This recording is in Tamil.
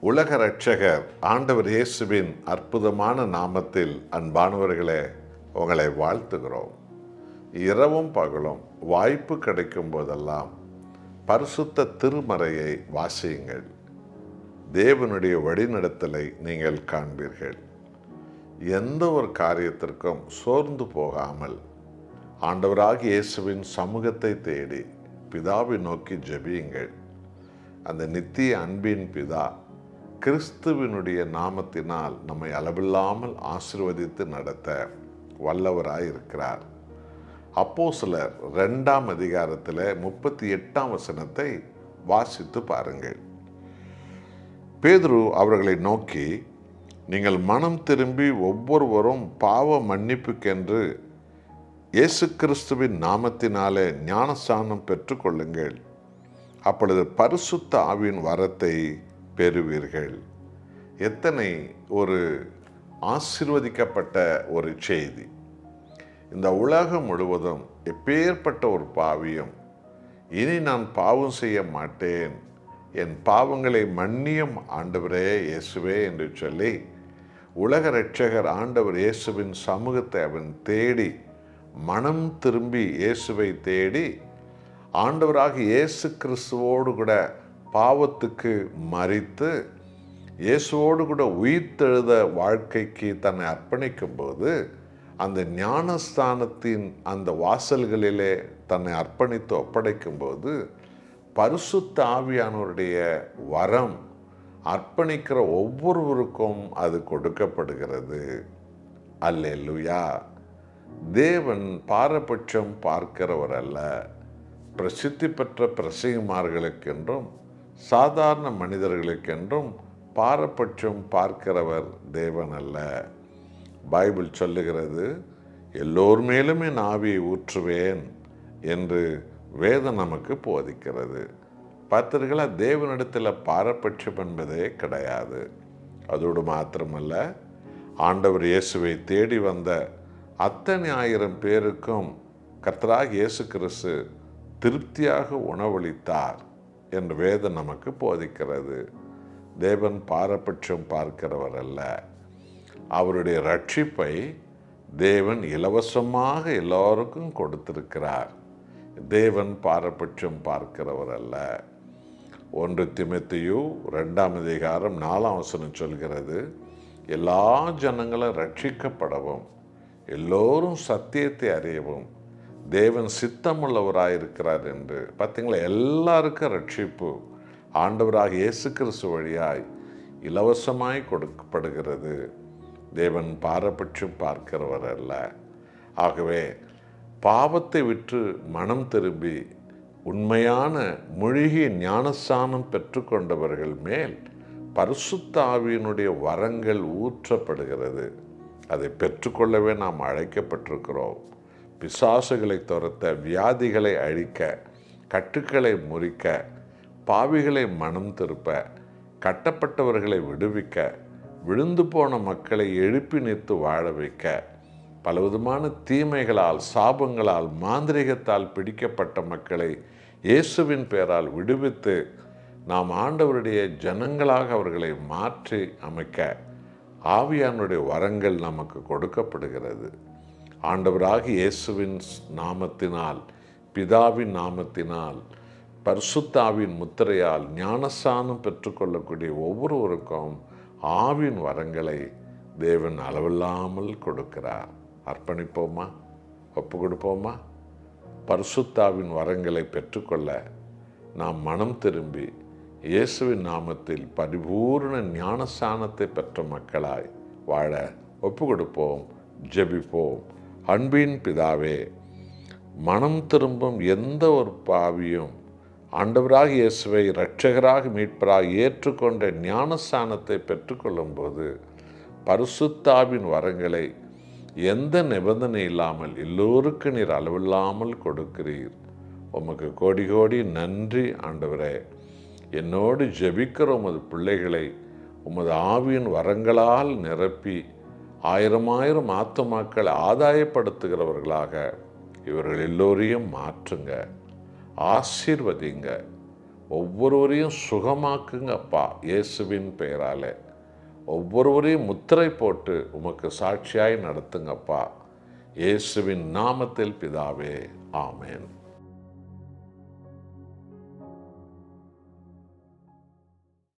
உலக இரட்சகர் ஆண்டவர் இயேசுவின் அற்புதமான நாமத்தில் அன்பானவர்களே, உங்களை வாழ்த்துகிறோம். இரவும் பகலும் வாய்ப்பு கிடைக்கும் போதெல்லாம் பரிசுத்த திருமறையை வாசியுங்கள். தேவனுடைய வழிநடத்தலை நீங்கள் காண்பீர்கள். எந்த ஒரு காரியத்திற்கும் சோர்ந்து போகாமல் ஆண்டவராகிய இயேசுவின் சமூகத்தை தேடி பிதாவை நோக்கி ஜெபியுங்கள். அந்த நித்திய அன்பின் பிதா கிறிஸ்துவினுடைய நாமத்தினால் நம்மை அளவில்லாமல் ஆசீர்வதித்து நடத்த வல்லவராயிருக்கிறார். அப்போஸ்தலர் 2ஆம் அதிகாரத்தில் 38ஆம் வசனத்தை வாசித்து பாருங்கள். பேதுரு அவர்களை நோக்கி, நீங்கள் மனம் திரும்பி ஒவ்வொருவரும் பாவ மன்னிப்புக்கென்று இயேசு கிறிஸ்துவின் நாமத்தினாலே ஞானஸ்நானம் பெற்றுக்கொள்ளுங்கள். அப்பொழுது பரிசுத்த ஆவியின் வரத்தை பெறுவீர்கள். எத்தனை ஒரு ஆசீர்வதிக்கப்பட்ட ஒரு செய்தி! இந்த உலகம் முழுவதும் எப்பேற்பட்ட ஒரு பாவியும் இனி நான் பாவம் செய்ய மாட்டேன், என் பாவங்களை மன்னியும் ஆண்டவரே இயேசுவே என்று சொல்லி உலக இரட்சகர் ஆண்டவர் இயேசுவின் சமூகத்தை அவன் தேடி மனம் திரும்பி இயேசுவை தேடி ஆண்டவராக இயேசு கிறிஸ்துவோடு கூட பாவத்துக்கு மரித்து இயேசுவோடு கூட உயிர்த்தெழுத வாழ்க்கைக்கு தன்னை அர்ப்பணிக்கும் போது அந்த ஞானஸ்தானத்தின் அந்த வாசல்களிலே தன்னை அர்ப்பணித்து ஒப்படைக்கும் போது பரிசுத்த ஆவியானவருடைய வரம் அர்ப்பணிக்கிற ஒவ்வொருவருக்கும் அது கொடுக்கப்படுகிறது. அல்லேலூயா! தேவன் பாரபட்சம் பார்க்கிறவர் அல்ல. பிரசித்தி பெற்ற பிரசங்கிமார்களுக்கென்றும் சாதாரண மனிதர்களுக்கென்றும் பாரபட்சம் பார்க்கிறவர் தேவன் அல்ல. பைபிள் சொல்லுகிறது, எல்லோர் மேலும் என் ஆவியை ஊற்றுவேன் என்று வேதம் நமக்கு போதிக்கிறது. பார்த்தீர்களா, தேவனிடத்தில் பாரபட்சம் என்பதே கிடையாது. அதோடு மாத்திரமல்ல, ஆண்டவர் இயேசுவை தேடி வந்த அத்தனை ஆயிரம் பேருக்கும் கர்த்தராகிய இயேசு கிறிஸ்து திருப்தியாக உணவளித்தார் என்று வேதம் நமக்கு போதிக்கிறது. தேவன் பாரபட்சம் பார்க்கிறவர் அல்ல. அவருடைய ரட்சிப்பை தேவன் இலவசமாக எல்லோருக்கும் கொடுத்திருக்கிறார். தேவன் பாரபட்சம் பார்க்கிறவர் அல்ல. 1 தீமோத்தேயு 2ஆம் அதிகாரம் 4ஆம் வசனம் சொல்கிறது, எல்லா ஜனங்களும் ரட்சிக்கப்படவும் எல்லோரும் சத்தியத்தை அறியவும் தேவன் சித்தமுள்ளவராயிருக்கிறார் என்று. பார்த்தீங்களா, எல்லாருக்கும் ரட்சிப்பு ஆண்டவராக இயேசு கிறிஸ்து வழியாய் இலவசமாய் கொடுக்கப்படுகிறது. தேவன் பாரபட்சம் பார்க்கிறவர் அல்ல. ஆகவே பாவத்தை விட்டு மனம் திரும்பி உண்மையான மூழ்கிய ஞானஸ்நானம் பெற்றுக்கொண்டவர்கள் மேல் பரிசுத்த ஆவியினுடைய வரங்கள் ஊற்றப்படுகிறது. அதை பெற்றுக்கொள்ளவே நாம் அழைக்கப்பட்டிருக்கிறோம். பிசாசுகளை துரத்த, வியாதிகளை அழிக்க, கட்டுக்களை முறிக்க, பாவிகளை மனம் திருப்ப, கட்டப்பட்டவர்களை விடுவிக்க, விழுந்து போன மக்களை எழுப்பி நிறுத்து வாழ வைக்க, பலவிதமான தீமைகளால், சாபங்களால், மாந்திரிகத்தால் பிடிக்கப்பட்ட மக்களை இயேசுவின் பெயரால் விடுவித்து நாம் ஆண்டவருடைய ஜனங்களாக அவர்களை மாற்றி அமைக்க ஆவியானுடைய வரங்கள் நமக்கு கொடுக்கப்படுகிறது. ஆண்டவராகிய இயேசுவின் நாமத்தினால், பிதாவின் நாமத்தினால், பரிசுத்த ஆவியின் முத்திரையால் ஞானஸ்நானம் பெற்றுக்கொள்ளக்கூடிய ஒவ்வொருவருக்கும் ஆவியின் வரங்களை தேவன் அளவில்லாமல் கொடுக்கிறார். அர்ப்பணிப்போமா? ஒப்பு கொடுப்போமா? பரிசுத்தாவின் வரங்களை பெற்றுக்கொள்ள நாம் மனம் திரும்பி இயேசுவின் நாமத்தில் பரிபூர்ண ஞானஸ்நானத்தை பெற்ற மக்களாய் வாழ ஒப்பு கொடுப்போம். ஜெபிப்போம். அன்பின் பிதாவே, மனம் திரும்பும் எந்த ஒரு பாவியும் ஆண்டவராக இயேசுவை இரட்சகராக மீட்பராக ஏற்றுக்கொண்ட ஞானஸ்நானத்தை பெற்றுக்கொள்ளும் போது பரிசுத்தாவின் வரங்களை எந்த நிபந்தனை இல்லாமல் எல்லோருக்கும் நீர் அளவில்லாமல் கொடுக்கிறீர். உமக்கு கோடி கோடி நன்றி ஆண்டவரே. என்னோடு ஜெபிக்கிற உமது பிள்ளைகளை உமது ஆவியின் வரங்களால் நிரப்பி ஆயிரம் ஆத்துமாக்களை ஆதாயப்படுத்துகிறவர்களாக இவர்கள் எல்லோரையும் மாற்றுங்க, ஆசீர்வதிங்க. ஒவ்வொருவரையும் சுகமாக்குங்கப்பா. இயேசுவின் பெயராலே ஒவ்வொருவரையும் முத்திரை போட்டு உமக்கு சாட்சியாய் நடத்துங்கப்பா. இயேசுவின் நாமத்தில் பிதாவே, ஆமென்.